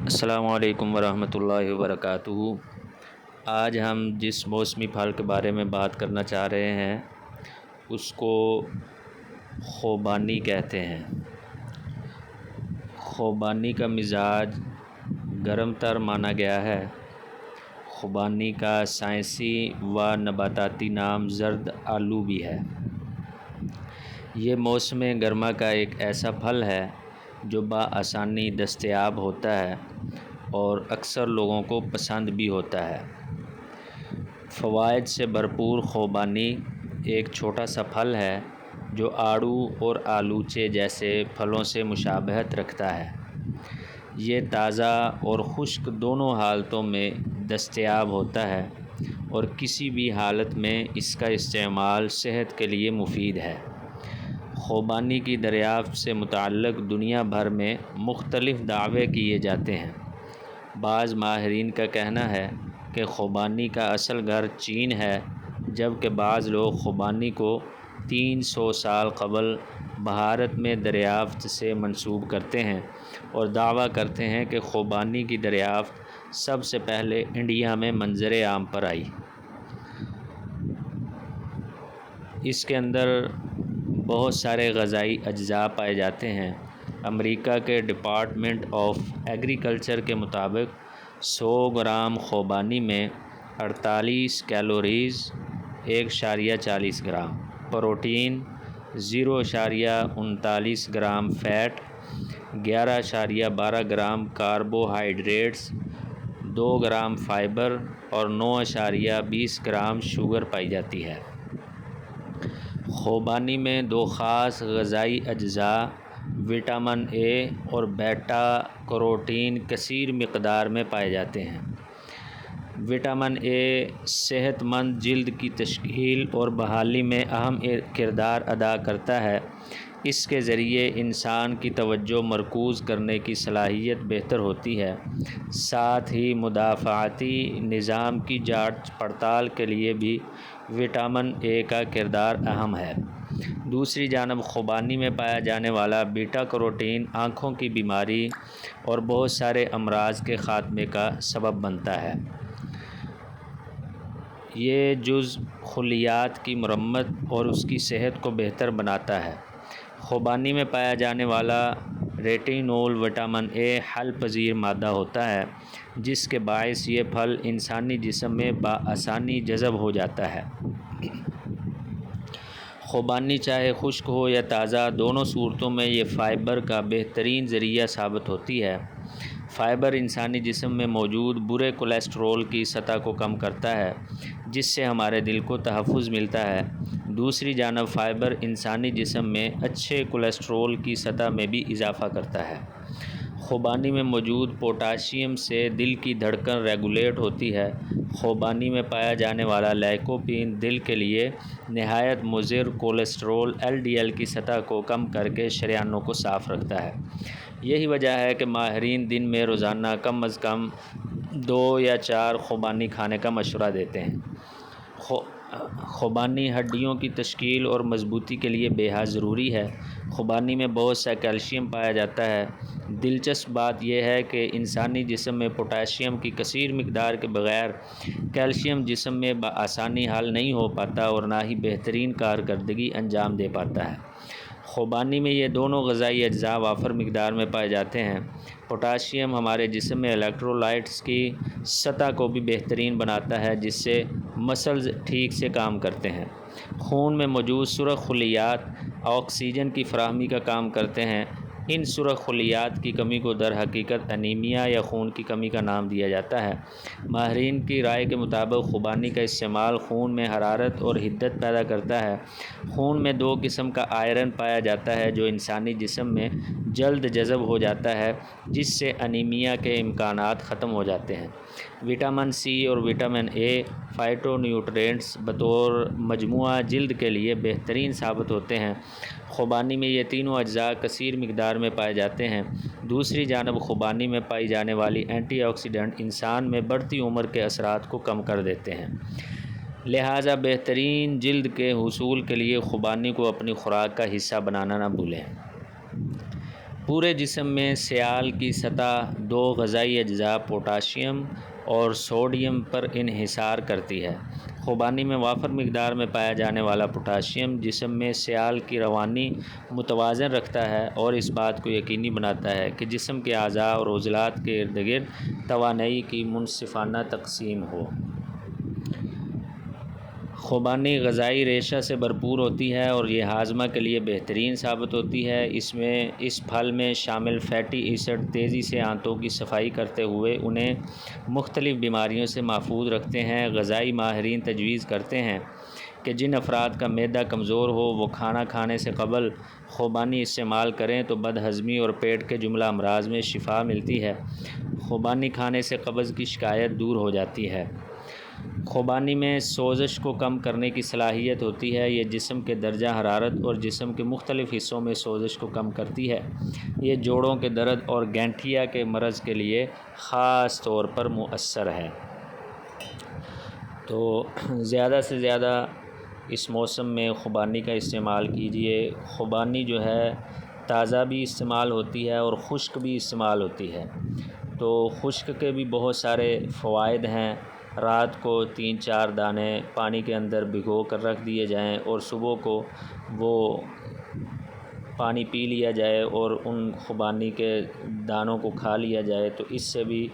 السلام علیکم ورحمۃ اللہ وبرکاتہ۔ آج ہم جس موسمی پھل کے بارے میں بات کرنا چاہ رہے ہیں اس کو خوبانی کہتے ہیں۔ خوبانی کا مزاج گرم تر مانا گیا ہے۔ خوبانی کا سائنسی و نباتاتی نام زرد آلو بھی ہے۔ یہ موسم گرما کا ایک ایسا پھل ہے جو بآسانی دستیاب ہوتا ہے اور اکثر لوگوں کو پسند بھی ہوتا ہے۔ فوائد سے بھرپور خوبانی ایک چھوٹا سا پھل ہے جو آڑو اور آلوچے جیسے پھلوں سے مشابہت رکھتا ہے۔ یہ تازہ اور خشک دونوں حالتوں میں دستیاب ہوتا ہے اور کسی بھی حالت میں اس کا استعمال صحت کے لیے مفید ہے۔ خوبانی کی دریافت سے متعلق دنیا بھر میں مختلف دعوے کیے جاتے ہیں۔ بعض ماہرین کا کہنا ہے کہ خوبانی کا اصل گھر چین ہے، جبکہ بعض لوگ خوبانی کو 300 سال قبل بھارت میں دریافت سے منسوب کرتے ہیں اور دعویٰ کرتے ہیں کہ خوبانی کی دریافت سب سے پہلے انڈیا میں منظر عام پر آئی۔ اس کے اندر بہت سارے غذائی اجزاء پائے جاتے ہیں۔ امریکہ کے ڈپارٹمنٹ آف ایگریکلچر کے مطابق 100 گرام خوبانی میں 48 calories, 1.40 gram protein, 0.39 gram fat, 11.12 gram carbohydrates, 2 gram fibre اور 9.20 گرام شوگر پائی جاتی ہے۔ خوبانی میں 2 خاص غذائی اجزاء وٹامن اے اور بیٹا کیروٹین کثیر مقدار میں پائے جاتے ہیں۔ وٹامن اے صحت مند جلد کی تشکیل اور بحالی میں اہم کردار ادا کرتا ہے۔ اس کے ذریعے انسان کی توجہ مرکوز کرنے کی صلاحیت بہتر ہوتی ہے۔ ساتھ ہی مدافعتی نظام کی جانچ پڑتال کے لیے بھی وٹامن اے کا کردار اہم ہے۔ دوسری جانب خوبانی میں پایا جانے والا بیٹا کیروٹین آنکھوں کی بیماری اور بہت سارے امراض کے خاتمے کا سبب بنتا ہے۔ یہ جزو خلیات کی مرمت اور اس کی صحت کو بہتر بناتا ہے۔ خوبانی میں پایا جانے والا ریٹینول وٹامن اے حل پذیر مادہ ہوتا ہے، جس کے باعث یہ پھل انسانی جسم میں بآسانی جذب ہو جاتا ہے۔ خوبانی چاہے خشک ہو یا تازہ، دونوں صورتوں میں یہ فائبر کا بہترین ذریعہ ثابت ہوتی ہے۔ فائبر انسانی جسم میں موجود برے کولیسٹرول کی سطح کو کم کرتا ہے، جس سے ہمارے دل کو تحفظ ملتا ہے۔ دوسری جانب فائبر انسانی جسم میں اچھے کولیسٹرول کی سطح میں بھی اضافہ کرتا ہے۔ خوبانی میں موجود پوٹاشیم سے دل کی دھڑکن ریگولیٹ ہوتی ہے۔ خوبانی میں پایا جانے والا لائکوپین دل کے لیے نہایت مضر کولیسٹرول LDL کی سطح کو کم کر کے شریانوں کو صاف رکھتا ہے۔ یہی وجہ ہے کہ ماہرین دن میں روزانہ کم از کم 2 یا 4 خوبانی کھانے کا مشورہ دیتے ہیں۔ خوبانی ہڈیوں کی تشکیل اور مضبوطی کے لیے بے حد ضروری ہے۔ خوبانی میں بہت سا کیلشیم پایا جاتا ہے۔ دلچسپ بات یہ ہے کہ انسانی جسم میں پوٹاشیم کی کثیر مقدار کے بغیر کیلشیم جسم میں بآسانی حل نہیں ہو پاتا اور نہ ہی بہترین کارکردگی انجام دے پاتا ہے۔ خوبانی میں یہ دونوں غذائی اجزاء وافر مقدار میں پائے جاتے ہیں۔ پوٹاشیم ہمارے جسم میں الیکٹرولائٹس کی سطح کو بھی بہترین بناتا ہے، جس سے مسلز ٹھیک سے کام کرتے ہیں۔ خون میں موجود سرخ خلیات آکسیجن کی فراہمی کا کام کرتے ہیں۔ ان سرخ خلیات کی کمی کو در حقیقت انیمیا یا خون کی کمی کا نام دیا جاتا ہے۔ ماہرین کی رائے کے مطابق خوبانی کا استعمال خون میں حرارت اور حدت پیدا کرتا ہے۔ خون میں 2 قسم کا آئرن پایا جاتا ہے جو انسانی جسم میں جلد جذب ہو جاتا ہے، جس سے انیمیا کے امکانات ختم ہو جاتے ہیں۔ وٹامن سی اور وٹامن اے فائٹو نیوٹرینٹس بطور مجموعہ جلد کے لیے بہترین ثابت ہوتے ہیں۔ خوبانی میں یہ تینوں اجزاء کثیر مقدار میں پائے جاتے ہیں۔ دوسری جانب خوبانی میں پائی جانے والی اینٹی آکسیڈنٹ انسان میں بڑھتی عمر کے اثرات کو کم کر دیتے ہیں۔ لہٰذا بہترین جلد کے حصول کے لیے خوبانی کو اپنی خوراک کا حصہ بنانا نہ بھولیں۔ پورے جسم میں سیال کی سطح 2 غذائی اجزاء پوٹاشیم اور سوڈیم پر انحصار کرتی ہے۔ خوبانی میں وافر مقدار میں پایا جانے والا پوٹاشیم جسم میں سیال کی روانی متوازن رکھتا ہے اور اس بات کو یقینی بناتا ہے کہ جسم کے اعضاء اور عضلات کے ارد گرد توانائی کی منصفانہ تقسیم ہو۔ خوبانی غذائی ریشہ سے بھرپور ہوتی ہے اور یہ ہاضمہ کے لیے بہترین ثابت ہوتی ہے۔ اس پھل میں شامل فیٹی ایسڈ تیزی سے آنتوں کی صفائی کرتے ہوئے انہیں مختلف بیماریوں سے محفوظ رکھتے ہیں۔ غذائی ماہرین تجویز کرتے ہیں کہ جن افراد کا معدہ کمزور ہو وہ کھانا کھانے سے قبل خوبانی استعمال کریں تو بد ہضمی اور پیٹ کے جملہ امراض میں شفا ملتی ہے۔ خوبانی کھانے سے قبض کی شکایت دور ہو جاتی ہے۔ خوبانی میں سوزش کو کم کرنے کی صلاحیت ہوتی ہے۔ یہ جسم کے درجہ حرارت اور جسم کے مختلف حصوں میں سوزش کو کم کرتی ہے۔ یہ جوڑوں کے درد اور گینٹھیا کے مرض کے لیے خاص طور پر مؤثر ہے۔ تو زیادہ سے زیادہ اس موسم میں خوبانی کا استعمال کیجیے۔ خوبانی جو ہے تازہ بھی استعمال ہوتی ہے اور خشک بھی استعمال ہوتی ہے۔ تو خشک کے بھی بہت سارے فوائد ہیں۔ رات کو 3-4 دانے پانی کے اندر بھگو کر رکھ دیے جائیں اور صبح کو وہ پانی پی لیا جائے اور ان خوبانی کے دانوں کو کھا لیا جائے تو اس سے بھی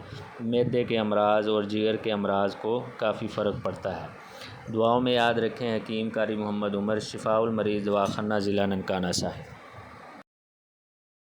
معدے کے امراض اور جگر کے امراض کو کافی فرق پڑتا ہے۔ دعاؤں میں یاد رکھیں۔ حکیم قاری محمد عمر، شفاء المریض دواخانہ ضلع ننکانہ صاحب۔